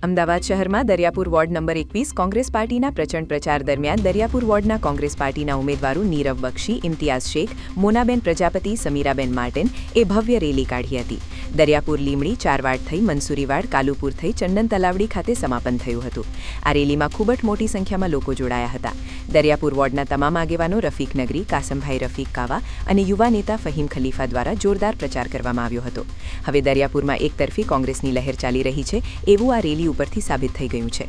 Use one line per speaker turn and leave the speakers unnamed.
અમદાવાદ શહેરમાં Dariyapur ward number 21 Congress પાર્ટીના પ્રચંડ પ્રચાર દરમિયાન દરિયાપુર વોર્ડના કોંગ્રેસ પાર્ટીના ઉમેદવારો નીરવ બક્ષી, ઇમ્તિયાઝ શેખ, મોનાબેન પ્રજાપતિ, સમીરાબેન માર્ટિન એ ભવ્ય રેલી કાઢી હતી. દરિયાપુર લીમડી, ચારવાડ થઈ મંસૂરીવાડ, કાલુપુર થઈ ચંદન તલાવડી ખાતે સમાપન થયું હતું. આ રેલીમાં ખૂબ જ મોટી સંખ્યામાં લોકો જોડાયા હતા. દરિયાપુર વોર્ડના તમામ આગેવાનો રફીક નગરી, કાસમભાઈ રફીક કાવા અને યુવા નેતા ફહીમ ખલીફા દ્વારા જોરદાર પ્રચાર કરવામાં આવ્યો હતો. હવે દરિયાપુરમાં એકતરફી કોંગ્રેસની લહેર ચાલી રહી છે એવું આ રેલી ઉપરથી સાબિત થઈ ગયું છે.